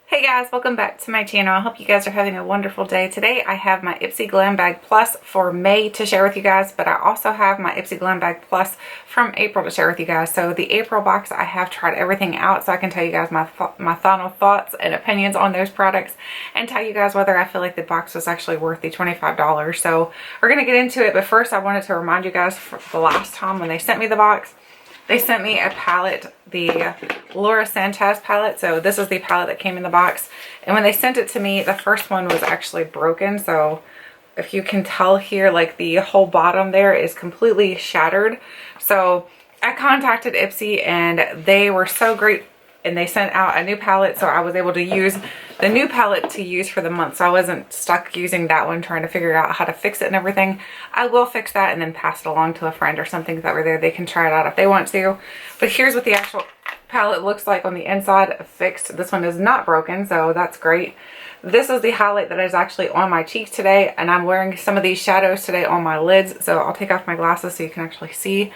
Hey guys, welcome back to my channel. I hope you guys are having a wonderful day. Today I have my Ipsy Glam Bag Plus for May to share with you guys, but I also have my Ipsy Glam Bag Plus from April to share with you guys. So the April box, I have tried everything out so I can tell you guys my final thoughts and opinions on those products and tell you guys whether I feel like the box was actually worth the $25. So we're going to get into it, but first I wanted to remind you guys for the last time when they sent me the box, they sent me a palette, the Laura Sanchez palette. So this is the palette that came in the box. And when they sent it to me, the first one was actually broken. So if you can tell here, like the whole bottom there is completely shattered. So I contacted Ipsy and they were so great and they sent out a new palette. So I was able to use the new palette to use for the month. So I wasn't stuck using that one trying to figure out how to fix it and everything. I will fix that and then pass it along to a friend or something that were there. They can try it out if they want to. But here's what the actual palette looks like on the inside fixed. This one is not broken, so that's great. This is the highlight that is actually on my cheeks today, and I'm wearing some of these shadows today on my lids. So I'll take off my glasses so you can actually see.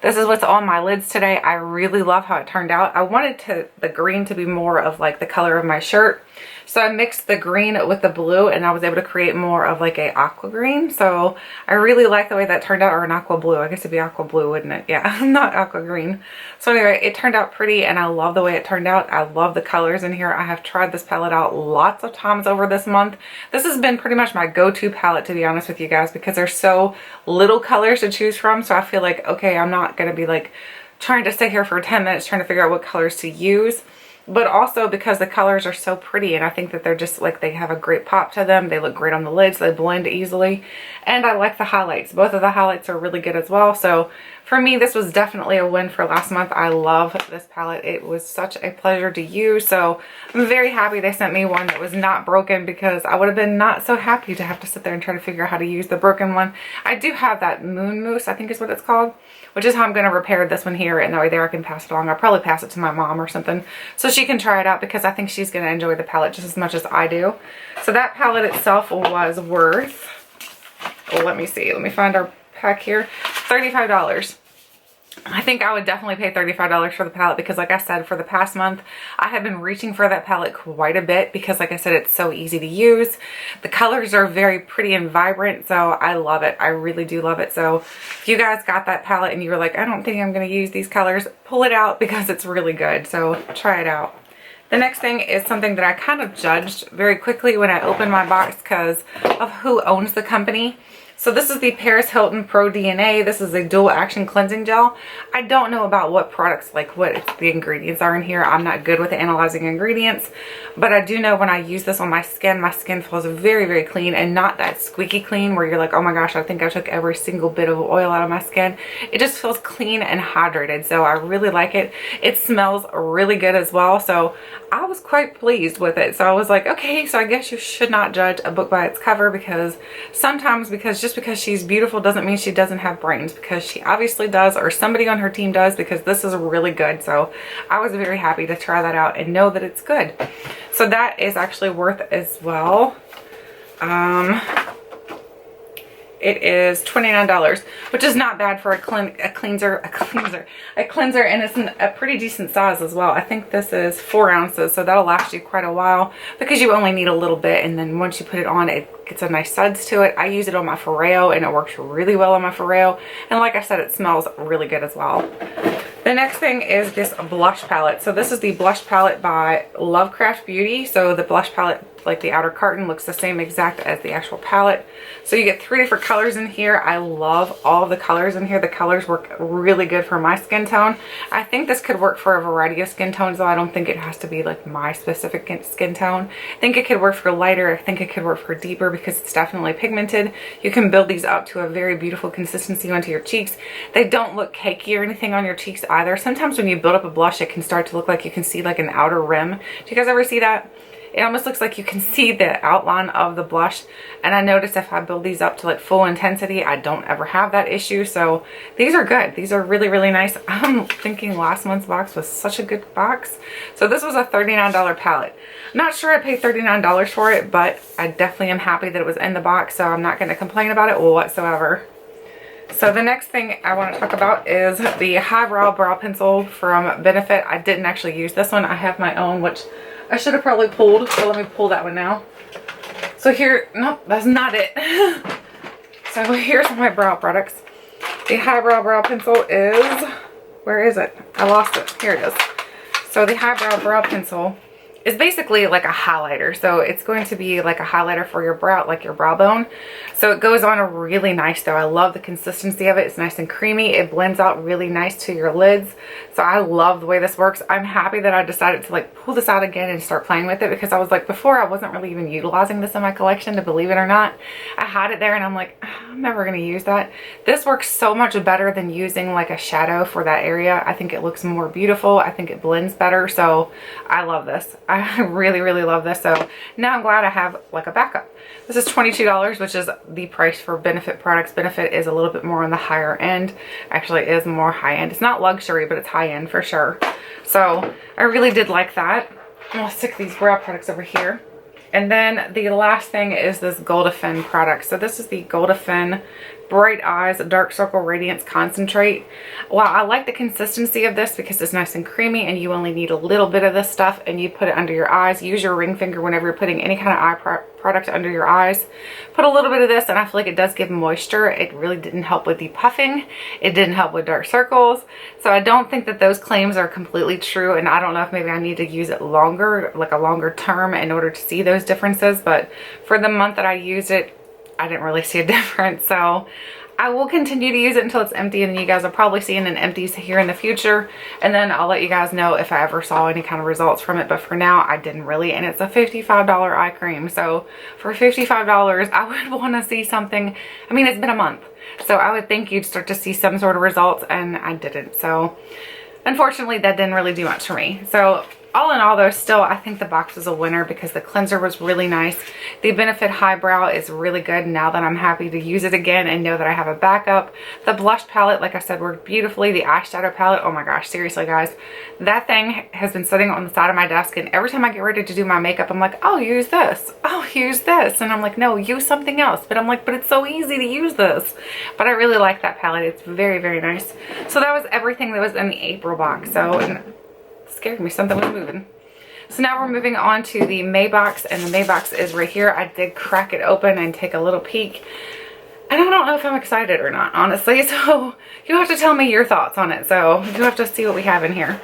This is what's on my lids today. I really love how it turned out. I wanted the green to be more of like the color of my shirt. So I mixed the green with the blue and I was able to create more of like a aqua green. So I really like the way that turned out, or an aqua blue. I guess it'd be aqua blue, wouldn't it? Yeah, not aqua green. So anyway, it turned out pretty and I love the way it turned out. I love the colors in here. I have tried this palette out lots of times over this month. This has been pretty much my go-to palette, to be honest with you guys, because there's so little colors to choose from. So I feel like, okay, I'm not going to be like trying to sit here for 10 minutes trying to figure out what colors to use. But also because the colors are so pretty and I think that they're just like, they have a great pop to them. They look great on the lids. They blend easily. And I like the highlights. Both of the highlights are really good as well. So for me, this was definitely a win for last month. I love this palette. It was such a pleasure to use. So I'm very happy they sent me one that was not broken, because I would have been not so happy to have to sit there and try to figure out how to use the broken one. I do have that Moon Mousse, I think is what it's called, which is how I'm going to repair this one here. And that way there I can pass it along. I'll probably pass it to my mom or something so she can try it out, because I think she's going to enjoy the palette just as much as I do. So that palette itself was worth, well, let me see. Let me find our pack here. $35. I think I would definitely pay $35 for the palette, because like I said, for the past month, I have been reaching for that palette quite a bit, because like I said, it's so easy to use. The colors are very pretty and vibrant, so I love it. I really do love it. So if you guys got that palette and you were like, I don't think I'm going to use these colors, pull it out, because it's really good. So try it out. The next thing is something that I kind of judged very quickly when I opened my box because of who owns the company. So this is the Hilton ProD.N.A. This is a dual action cleansing gel. I don't know about what products, like what the ingredients are in here. I'm not good with analyzing ingredients, but I do know when I use this on my skin feels very, very clean, and not that squeaky clean where you're like, oh my gosh, I think I took every single bit of oil out of my skin. It just feels clean and hydrated. So I really like it. It smells really good as well. So I was quite pleased with it. So I was like, okay, so I guess you should not judge a book by its cover, because sometimes, just because she's beautiful doesn't mean she doesn't have brains, because she obviously does, or somebody on her team does, because this is really good. So I was very happy to try that out and know that it's good. So that is actually worth as well. It is $29, which is not bad for a cleanser, and it's a pretty decent size as well. I think this is 4 ounces, so that'll last you quite a while, because you only need a little bit, and then once you put it on, it gets a nice suds to it. I use it on my Foreo, and it works really well on my Foreo, and like I said, it smells really good as well. The next thing is this blush palette. So this is the blush palette by Lovecraft Beauty. So the blush palette, like the outer carton, looks the same exact as the actual palette. So you get 3 different colors in here. I love all of the colors in here. The colors work really good for my skin tone. I think this could work for a variety of skin tones, though I don't think it has to be like my specific skin tone. I think it could work for lighter. I think it could work for deeper, because it's definitely pigmented. You can build these up to a very beautiful consistency onto your cheeks. They don't look cakey or anything on your cheeks either. Sometimes when you build up a blush, it can start to look like you can see like an outer rim. Do you guys ever see that? It almost looks like you can see the outline of the blush, and I notice if I build these up to like full intensity, I don't ever have that issue. So these are good. These are really, really nice. I'm thinking last month's box was such a good box. So this was a $39 palette. Not sure I paid $39 for it, but I definitely am happy that it was in the box, so I'm not going to complain about it whatsoever. So the next thing I want to talk about is the Highbrow Brow Pencil from Benefit. I didn't actually use this one. I have my own, which I should have probably pulled, so let me pull that one now. So here, nope, that's not it. So here's my brow products. The Highbrow Brow Pencil is, where is it? I lost it. Here it is. So the Highbrow Brow Pencil is basically like a highlighter. So it's going to be like a highlighter for your brow, like your brow bone. So it goes on really nice though. I love the consistency of it. It's nice and creamy. It blends out really nice to your lids. So I love the way this works. I'm happy that I decided to like pull this out again and start playing with it, because I was like, before I wasn't really even utilizing this in my collection, to believe it or not. I had it there and I'm like, I'm never going to use that. This works so much better than using like a shadow for that area. I think it looks more beautiful. I think it blends better. So I love this. I really, really love this. So now I'm glad I have like a backup. This is $22, which is the price for Benefit products. Benefit is a little bit more on the higher end. Actually, it is more high end. It's not luxury, but it's high end for sure. So I really did like that. I'm gonna stick these brow products over here. And then the last thing is this Goldfaden product. So this is the Goldfaden Bright Eyes Dark Circle Radiance Concentrate. Wow, I like the consistency of this because it's nice and creamy, and you only need a little bit of this stuff, and you put it under your eyes. Use your ring finger whenever you're putting any kind of eye product under your eyes. Put a little bit of this, and I feel like it does give moisture. It really didn't help with depuffing. It didn't help with dark circles. So I don't think that those claims are completely true, and I don't know if maybe I need to use it longer, like a longer term, in order to see those differences. But for the month that I used it, I didn't really see a difference. So I will continue to use it until it's empty, and you guys will probably see an empties here in the future, and then I'll let you guys know if I ever saw any kind of results from it. But for now, I didn't really, and it's a $55 eye cream. So for $55, I would want to see something. I mean, it's been a month, so I would think you'd start to see some sort of results, and I didn't. So unfortunately, that didn't really do much for me. So all in all though, still I think the box was a winner because the cleanser was really nice. The Benefit Highbrow is really good now that I'm happy to use it again and know that I have a backup. The blush palette, like I said, worked beautifully. The eyeshadow palette, oh my gosh, seriously guys, that thing has been sitting on the side of my desk, and every time I get ready to do my makeup, I'm like, oh, use this, oh, use this, and I'm like, no, use something else. But I'm like, but it's so easy to use this. But I really like that palette. It's very, very nice. So that was everything that was in the April box. So, and scared me, something was moving. So now we're moving on to the May box, and the May box is right here. I did crack it open and take a little peek, and I don't know if I'm excited or not, honestly. So you have to tell me your thoughts on it. So you have to see what we have in here.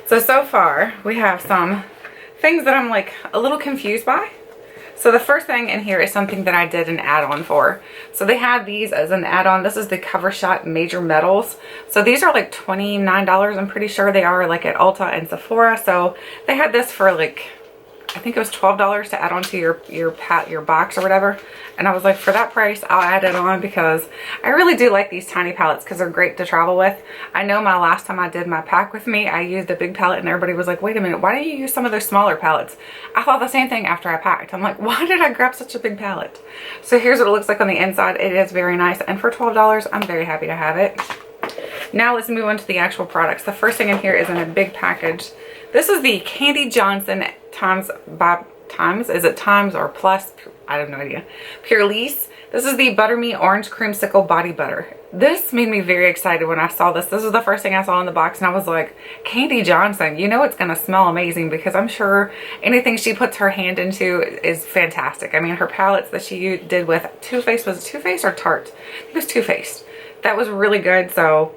So far we have some things that I'm like a little confused by. So the first thing in here is something that I did an add-on for. So they had these as an add-on. This is the Cover Shot Major Metals. So these are like $29. I'm pretty sure they are like at Ulta and Sephora. So they had this for like, I think it was $12 to add on to your box or whatever. And I was like, for that price, I'll add it on, because I really do like these tiny palettes because they're great to travel with. I know my last time I did my pack with me, I used a big palette, and everybody was like, wait a minute, why don't you use some of those smaller palettes? I thought the same thing after I packed. I'm like, why did I grab such a big palette? So here's what it looks like on the inside. It is very nice, and for $12, I'm very happy to have it. Now let's move on to the actual products. The first thing in here is in a big package. This is the Candy Johnson is it Times or Plus? I have no idea. Purlisse. This is the Butter Me Orange Creamsicle Body Butter. This made me very excited when I saw this. This was the first thing I saw in the box, and I was like, Candy Johnson, you know it's going to smell amazing, because I'm sure anything she puts her hand into is fantastic. I mean, her palettes that she did with Too Faced, was it Too Faced or Tarte? It was Too Faced. That was really good. So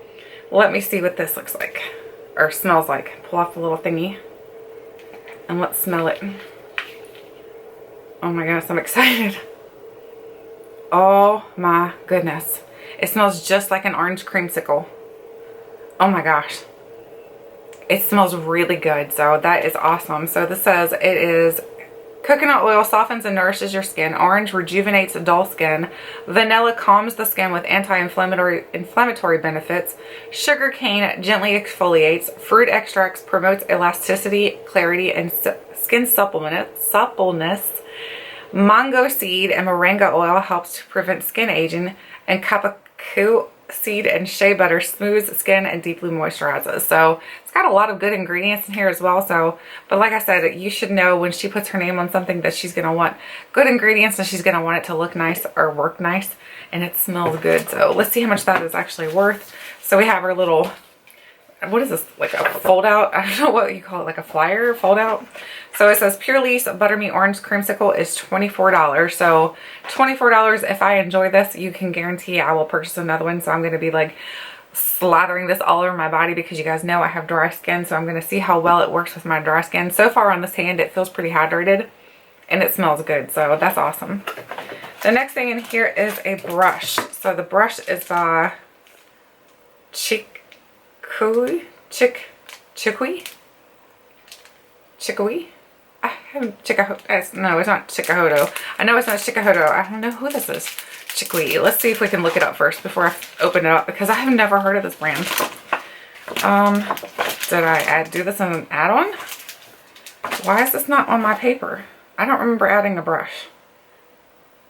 let me see what this looks like, or smells like. Pull off the little thingy, and let's smell it. Oh my goodness, I'm excited. Oh my goodness. It smells just like an orange creamsicle. Oh my gosh. It smells really good. So that is awesome. So this says it is coconut oil softens and nourishes your skin. Orange rejuvenates dull skin. Vanilla calms the skin with anti-inflammatory benefits. Sugar cane gently exfoliates. Fruit extracts promotes elasticity, clarity, and skin suppleness. Mango seed and moringa oil helps to prevent skin aging, and kapaku seed and shea butter smooths skin and deeply moisturizes. So it's got a lot of good ingredients in here as well. So, but like I said, you should know when she puts her name on something that she's going to want good ingredients, and she's going to want it to look nice or work nice, and it smells good. So let's see how much that is actually worth. So we have our little what is this, like a fold out? I don't know what you call it, like a flyer fold out. So it says Purlisse Buttermint Orange Creamsicle is $24. So $24, if I enjoy this, you can guarantee I will purchase another one. So I'm going to be like slathering this all over my body because you guys know I have dry skin. So I'm going to see how well it works with my dry skin. So far on this hand, it feels pretty hydrated and it smells good. So that's awesome. The next thing in here is a brush. So the brush is by Chicory. I have Chicahodo. No, it's not Chicahodo. I know it's not Chicahodo. I don't know who this is. Chicory. Let's see if we can look it up first before I open it up because I have never heard of this brand. Did I do this in an add-on? Why is this not on my paper? I don't remember adding a brush.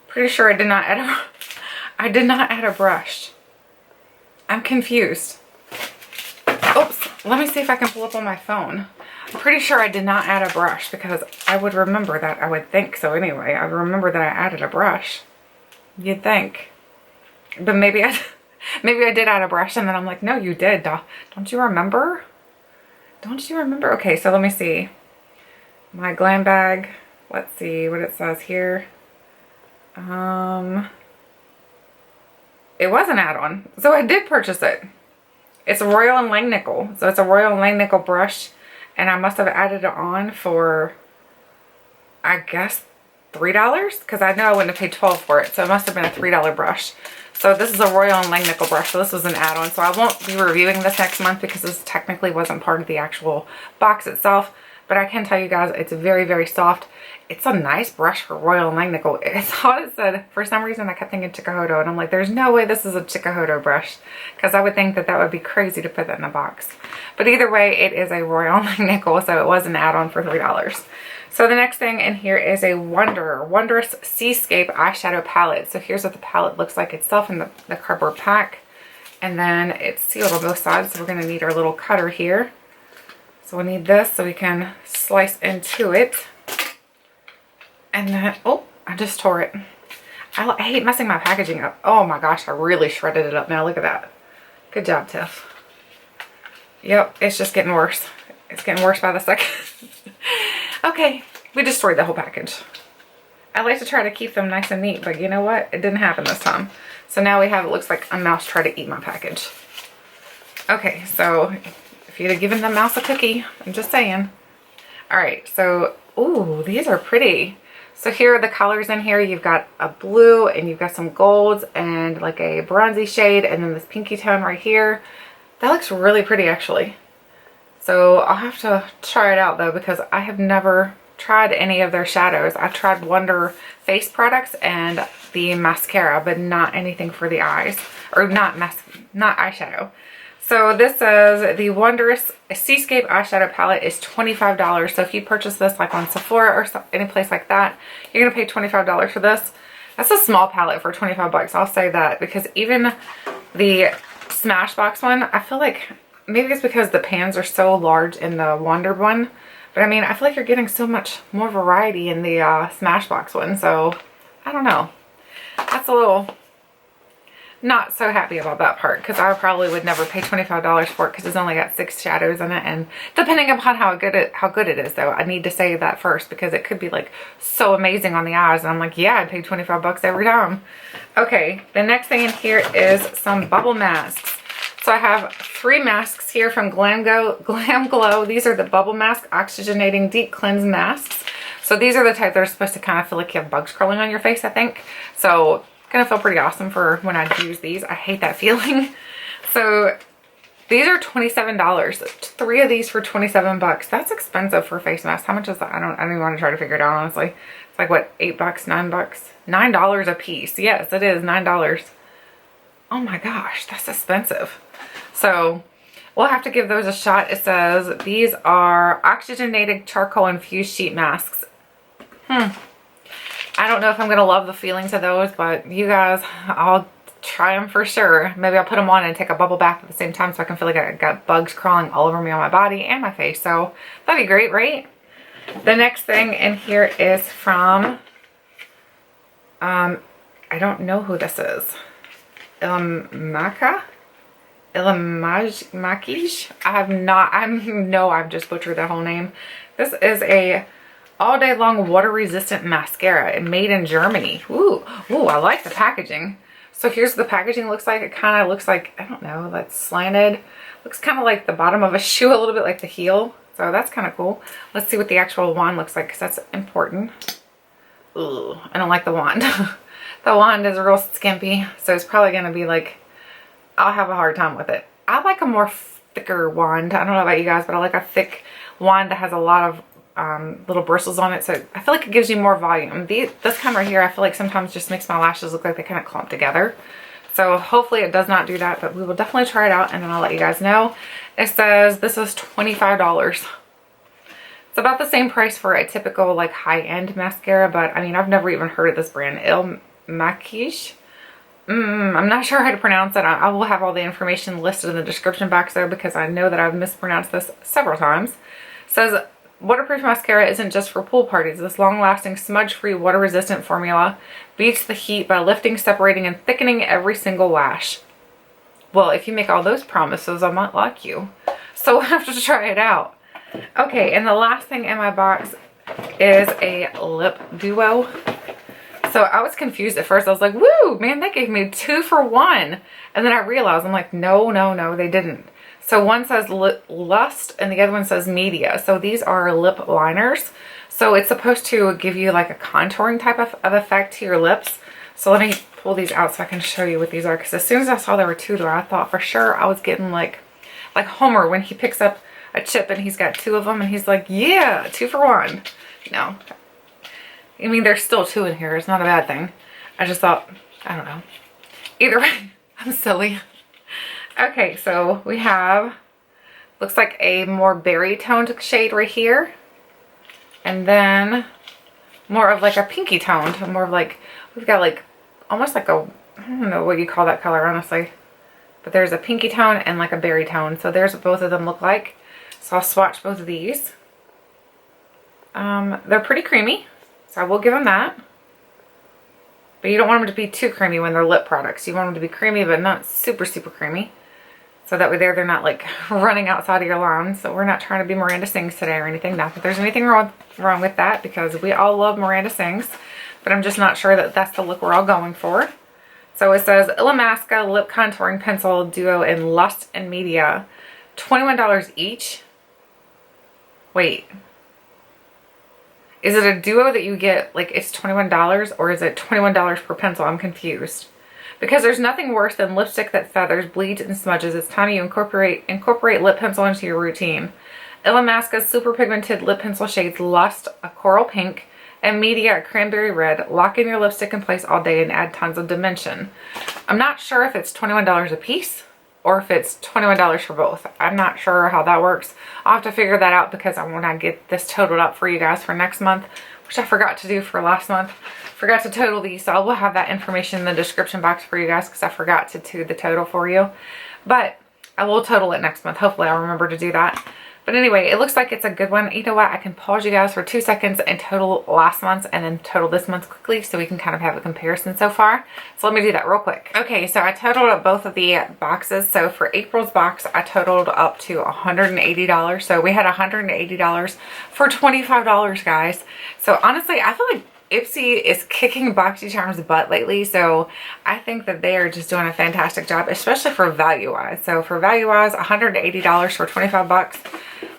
Pretty sure I did not add a brush. I'm confused. Oops, let me see if I can pull up on my phone. I'm pretty sure I did not add a brush because I would remember that. I would think so anyway. I remember that I added a brush. You'd think. But maybe I did add a brush and then I'm like, no, you did. Don't you remember? Don't you remember? Okay, so let me see. My glam bag. Let's see what it says here. It was an add-on, so I did purchase it. It's a Royal and Langnickel, so it's a Royal and Langnickel brush, and I must have added it on for, I guess, $3, because I know I wouldn't have paid $12 for it, so it must have been a $3 brush. So this is a Royal and Langnickel brush, so this was an add-on, so I won't be reviewing this next month because this technically wasn't part of the actual box itself, but I can tell you guys it's very, very soft. It's a nice brush for Royal and Langnickel. I thought it said, for some reason I kept thinking Chicahodo, and I'm like, there's no way this is a Chicahodo brush, because I would think that that would be crazy to put that in a box. But either way, it is a Royal and Langnickel, so it was an add-on for $3. So the next thing in here is a Wandress Seascape eyeshadow palette. So here's what the palette looks like itself in the cardboard pack. And then it's sealed on both sides, so we're going to need our little cutter here. So we need this so we can slice into it. And then, oh, I just tore it. I hate messing my packaging up. Oh my gosh, I really shredded it up now. Look at that. Good job, Tiff. Yep, it's just getting worse. It's getting worse by the second. Okay, we destroyed the whole package. I like to try to keep them nice and neat, but you know what? It didn't happen this time. So now we have, it looks like a mouse try to eat my package. Okay, so if you'd have given the mouse a cookie, I'm just saying. All right, so, ooh, these are pretty. So here are the colors in here. You've got a blue and you've got some golds and like a bronzy shade and then this pinky tone right here. That looks really pretty actually. So I'll have to try it out though because I have never tried any of their shadows. I've tried Wonder face products and the mascara, but not anything for the eyes, or not eyeshadow. So this says the Wandress Seascape eyeshadow palette is $25. So if you purchase this like on Sephora or any place like that, you're gonna pay $25 for this. That's a small palette for 25 bucks. I'll say that because even the Smashbox one, I feel like maybe it's because the pans are so large in the Wonder one, but I mean, I feel like you're getting so much more variety in the Smashbox one. So I don't know. That's a little not so happy about that part because I probably would never pay $25 for it because it's only got 6 shadows in it, and depending upon how good it is though, I need to say that first because it could be like so amazing on the eyes and I'm like, yeah, I'd pay 25 bucks every time. Okay, the next thing in here is some bubble masks. So I have 3 masks here from Glam Glow. These are the bubble mask oxygenating deep cleanse masks. So these are the type that are supposed to kind of feel like you have bugs crawling on your face, I think. So gonna feel pretty awesome for when I use these. I hate that feeling. So these are $27. 3 of these for 27 bucks. That's expensive for a face mask. How much is that? I don't even want to try to figure it out honestly. It's like what, 8 bucks, 9 bucks? $9 a piece. Yes, it is $9. Oh my gosh, that's expensive. So we'll have to give those a shot. It says these are oxygenated charcoal infused sheet masks. I don't know if I'm going to love the feelings of those, but you guys, I'll try them for sure. Maybe I'll put them on and take a bubble bath at the same time so I can feel like I got bugs crawling all over me on my body and my face. So that'd be great, right? The next thing in here is from, I don't know who this is. Makiage? Makiage. I've just butchered that whole name. This is a all day long water resistant mascara made in Germany. Ooh, I like the packaging. So here's the packaging looks like. It kind of looks like, I don't know, like slanted. Looks kind of like the bottom of a shoe, a little bit like the heel. So that's kind of cool. Let's see what the actual wand looks like because that's important. Ooh, I don't like the wand. The wand is real skimpy, so it's probably going to be like, I'll have a hard time with it. I like a more thicker wand. I don't know about you guys, but I like a thick wand that has a lot of little bristles on it, so I feel like it gives you more volume. This kind right here, I feel like sometimes just makes my lashes look like they kind of clump together. So hopefully it does not do that, but we will definitely try it out and then I'll let you guys know. It says this is $25. It's about the same price for a typical like high-end mascara, but I mean, I've never even heard of this brand. Makiage. I'm not sure how to pronounce it. I will have all the information listed in the description box there because I know that I've mispronounced this several times. It says waterproof mascara isn't just for pool parties. This long-lasting, smudge-free, water-resistant formula beats the heat by lifting, separating, and thickening every single lash. Well, if you make all those promises, I might like you. So we'll have to try it out. Okay, and the last thing in my box is a lip duo. So I was confused at first. I was like, woo, man, they gave me 2 for 1. And then I realized, I'm like, no, they didn't. So one says Lust and the other one says Media. So these are lip liners. So it's supposed to give you like a contouring type of effect to your lips. So let me pull these out so I can show you what these are. Because as soon as I saw there were 2 there, I thought for sure I was getting like Homer when he picks up a chip and he's got 2 of them and he's like, yeah, 2 for 1. No. I mean, there's still 2 in here. It's not a bad thing. I just thought, I don't know. Either way, I'm silly. Okay, so we have, looks like a more berry toned shade right here. And then more of like a pinky toned, more of like, we've got like, almost like a, I don't know what you call that color, honestly. But there's a pinky tone and like a berry tone. So there's what both of them look like. So I'll swatch both of these. They're pretty creamy. So I will give them that. But you don't want them to be too creamy when they're lip products. You want them to be creamy, but not super, super creamy. So that way they're not like running outside of your lines. So we're not trying to be Miranda Sings today or anything. Not that there's anything wrong with that because we all love Miranda Sings. But I'm just not sure that that's the look we're all going for. So it says Illamasqua Lip Contouring Pencil Duo in Lust and Media. $21 each. Wait. Is it a duo that you get, like it's $21 or is it $21 per pencil? I'm confused. Because there's nothing worse than lipstick that feathers, bleeds, and smudges. It's time you incorporate lip pencil into your routine. Illamasqua's super pigmented lip pencil shades Lust, a coral pink, and Media, a cranberry red. Lock in your lipstick in place all day and add tons of dimension. I'm not sure if it's $21 a piece or if it's $21 for both. I'm not sure how that works. I'll have to figure that out because I want to get this totaled up for you guys for next month, which I forgot to do for last month. Forgot to total these, so I will have that information in the description box for you guys because I forgot to do the total for you. But I will total it next month. Hopefully I'll remember to do that. But anyway, it looks like it's a good one. You know what? I can pause you guys for 2 seconds and total last month's and then total this month's quickly so we can kind of have a comparison so far. So let me do that real quick. Okay, so I totaled up both of the boxes. So for April's box, I totaled up to $180. So we had $180 for $25, guys. So honestly, I feel like Ipsy is kicking Boxycharm's butt lately, so I think that they are just doing a fantastic job, especially for value-wise. So for value-wise, $180 for 25 bucks,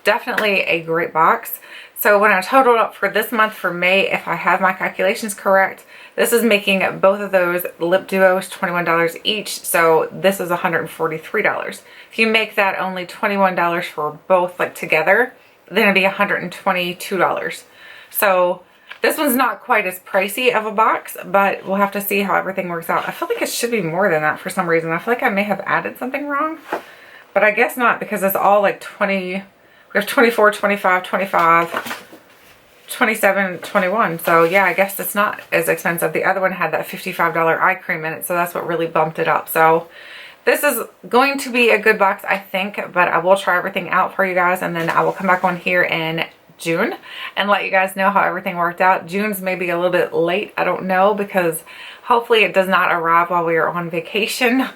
definitely a great box. So when I totaled up for this month for May, if I have my calculations correct, this is making both of those lip duos $21 each, so this is $143. If you make that only $21 for both like together, then it'd be $122. So this one's not quite as pricey of a box, but we'll have to see how everything works out. I feel like it should be more than that for some reason. I feel like I may have added something wrong, but I guess not because it's all like 20, we have 24, 25, 25, 27, 21. So yeah, I guess it's not as expensive. The other one had that $55 eye cream in it, so that's what really bumped it up. So this is going to be a good box, I think, but I will try everything out for you guys, and then I will come back on here in June and let you guys know how everything worked out. June's maybe a little bit late, I don't know, because hopefully it does not arrive while we are on vacation.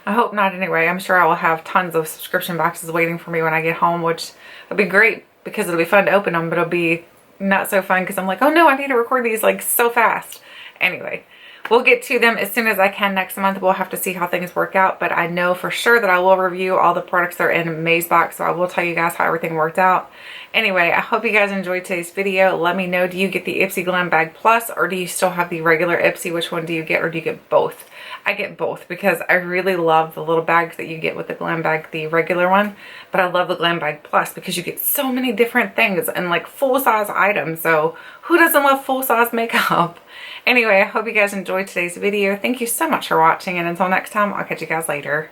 I hope not anyway. I'm sure I will have tons of subscription boxes waiting for me when I get home, which will be great because it'll be fun to open them, but it'll be not so fun because I'm like, oh no, I need to record these like so fast. Anyway, we'll get to them as soon as I can next month. We'll have to see how things work out, but I know for sure that I will review all the products that are in May's box, so I will tell you guys how everything worked out. Anyway, I hope you guys enjoyed today's video. Let me know, do you get the Ipsy Glam Bag Plus or do you still have the regular Ipsy? Which one do you get, or do you get both? I get both because I really love the little bags that you get with the Glam Bag, the regular one, but I love the Glam Bag Plus because you get so many different things and like full-size items. So who doesn't love full-size makeup? Anyway, I hope you guys enjoyed today's video. Thank you so much for watching, and until next time, I'll catch you guys later.